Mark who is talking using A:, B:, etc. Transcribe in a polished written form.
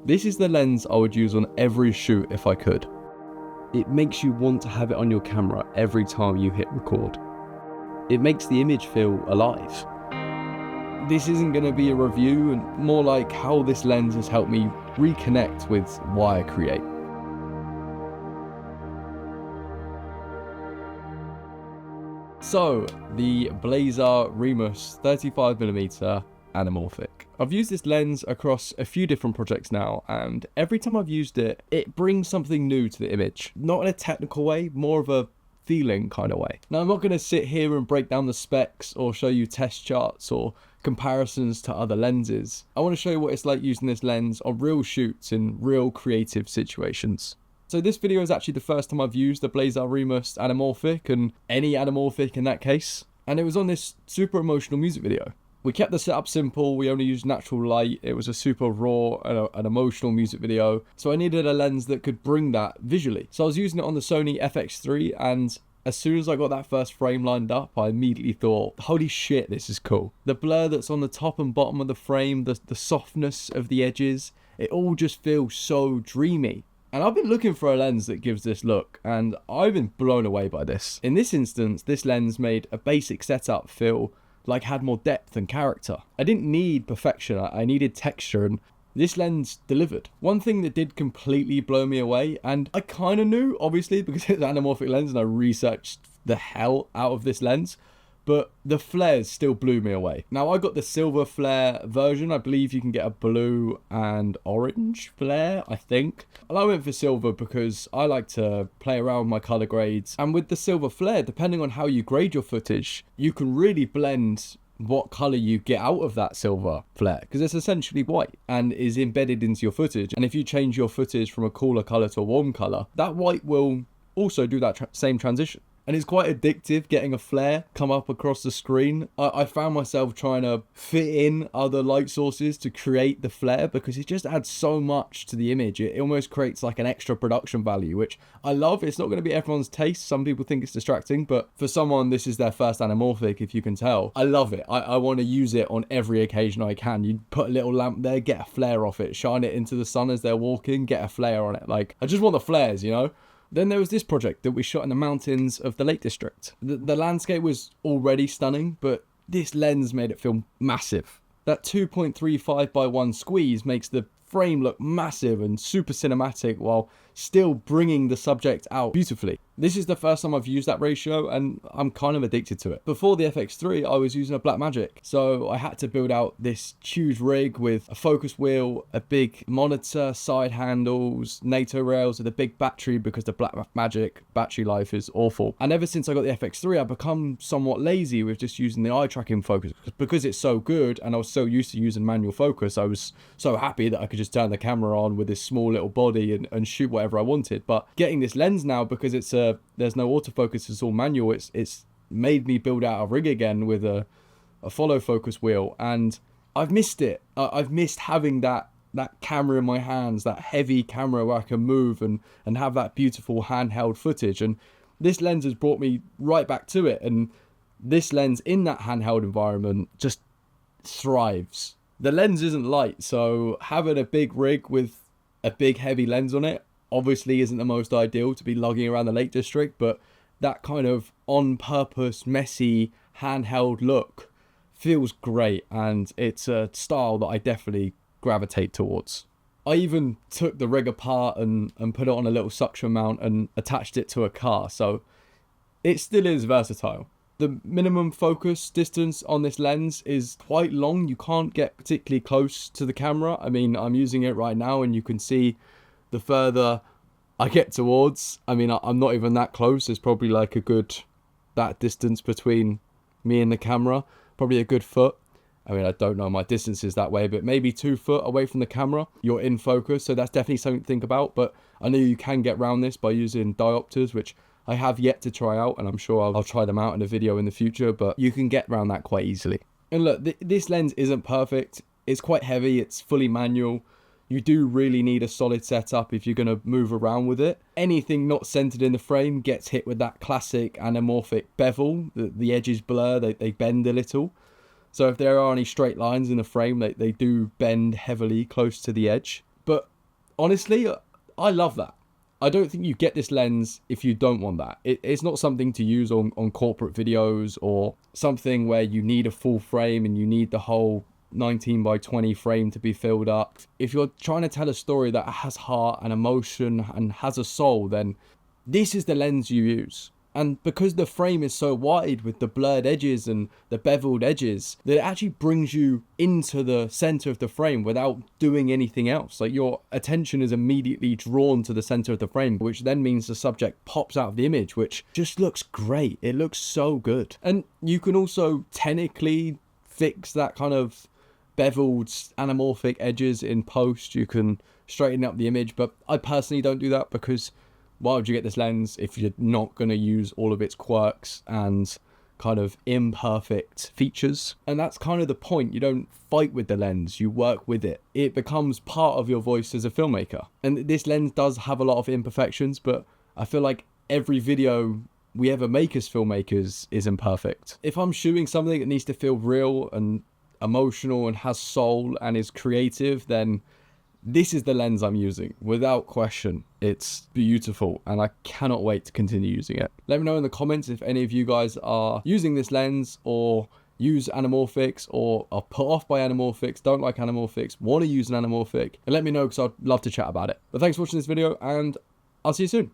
A: This is the lens I would use on every shoot if I could. It makes you want to have it on your camera every time you hit record. It makes the image feel alive. This isn't going to be a review, and more like how this lens has helped me reconnect with why I create. So, the Blazar Remus 35mm Anamorphic. I've used this lens across a few different projects now, and every time I've used it, it brings something new to the image. Not in a technical way, more of a feeling kind of way. Now, I'm not going to sit here and break down the specs or show you test charts or comparisons to other lenses. I want to show you what it's like using this lens on real shoots in real creative situations. So this video is actually the first time I've used the Blazar Remus Anamorphic, and any anamorphic in that case, and it was on this super emotional music video. We kept the setup simple, we only used natural light, it was a super raw and an emotional music video, so I needed a lens that could bring that visually. So I was using it on the Sony FX3, and as soon as I got that first frame lined up, I immediately thought, holy shit, this is cool. The blur that's on the top and bottom of the frame, the softness of the edges, it all just feels so dreamy. And I've been looking for a lens that gives this look, and I've been blown away by this. In this instance, this lens made a basic setup feel like had more depth and character. I didn't need perfection, I needed texture, and this lens delivered. One thing that did completely blow me away, and I kind of knew, obviously, because it's an anamorphic lens and I researched the hell out of this lens, but the flares still blew me away. Now, I got the silver flare version. I believe you can get a blue and orange flare, I think. And I went for silver because I like to play around with my color grades. And with the silver flare, depending on how you grade your footage, you can really blend what color you get out of that silver flare, because it's essentially white and is embedded into your footage. And if you change your footage from a cooler color to a warm color, that white will also do that same transition. And it's quite addictive getting a flare come up across the screen. I found myself trying to fit in other light sources to create the flare because it just adds so much to the image. It almost creates like an extra production value, which I love. It's not going to be everyone's taste. Some people think it's distracting, but for someone, this is their first anamorphic, if you can tell. I love it. I want to use it on every occasion I can. You put a little lamp there, get a flare off it, shine it into the sun as they're walking, get a flare on it. Like, I just want the flares, you know? Then there was this project that we shot in the mountains of the Lake District. The landscape was already stunning, but this lens made it feel massive. That 2.35x1 squeeze makes the frame look massive and super cinematic while still bringing the subject out beautifully. This is the first time I've used that ratio, and I'm kind of addicted to it. Before the FX3, I was using a Blackmagic, so I had to build out this huge rig with a focus wheel, a big monitor, side handles, NATO rails with a big battery because the Blackmagic battery life is awful. And ever since I got the FX3, I've become somewhat lazy with just using the eye tracking focus. Because it's so good and I was so used to using manual focus, I was so happy that I could just turn the camera on with this small little body and shoot whatever I wanted. But getting this lens now, because it's there's no autofocus, it's all manual, it's made me build out a rig again with a follow focus wheel, and I've missed it. I've missed having that camera in my hands, that heavy camera where I can move and have that beautiful handheld footage, and this lens has brought me right back to it. And this lens in that handheld environment just thrives. The lens isn't light, so having a big rig with a big heavy lens on it obviously isn't the most ideal to be lugging around the Lake District, but that kind of on-purpose, messy, handheld look feels great, and it's a style that I definitely gravitate towards. I even took the rig apart and put it on a little suction mount and attached it to a car, so it still is versatile. The minimum focus distance on this lens is quite long. You can't get particularly close to the camera. I mean, I'm using it right now and you can see the further I get towards, I mean, I'm not even that close. There's probably like that distance between me and the camera, probably a good foot. I mean, I don't know my distances that way, but maybe 2 foot away from the camera, you're in focus. So that's definitely something to think about. But I know you can get around this by using diopters, which I have yet to try out, and I'm sure I'll try them out in a video in the future, but you can get around that quite easily. And look, this lens isn't perfect. It's quite heavy. It's fully manual. You do really need a solid setup if you're going to move around with it. Anything not centered in the frame gets hit with that classic anamorphic bevel. The edges blur, they bend a little. So if there are any straight lines in the frame, they do bend heavily close to the edge. But honestly, I love that. I don't think you get this lens if you don't want that. It's not something to use on corporate videos or something where you need a full frame and you need the whole 19x20 frame to be filled up. If you're trying to tell a story that has heart and emotion and has a soul, then this is the lens you use. And because the frame is so wide with the blurred edges and the beveled edges, that it actually brings you into the center of the frame without doing anything else. Like, your attention is immediately drawn to the center of the frame, which then means the subject pops out of the image, which just looks great. It looks so good. And you can also technically fix that kind of beveled anamorphic edges in post. You can straighten up the image, but I personally don't do that, because why would you get this lens if you're not going to use all of its quirks and kind of imperfect features? And that's kind of the point. You don't fight with the lens, you work with it. It becomes part of your voice as a filmmaker. And this lens does have a lot of imperfections, but I feel like every video we ever make as filmmakers is imperfect. If I'm shooting something that needs to feel real and emotional and has soul and is creative, then this is the lens I'm using, without question. It's beautiful, and I cannot wait to continue using it. Let me know in the comments if any of you guys are using this lens, or use anamorphics, or are put off by anamorphics, don't like anamorphics, want to use an anamorphic, and let me know, because I'd love to chat about it. But thanks for watching this video, and I'll see you soon.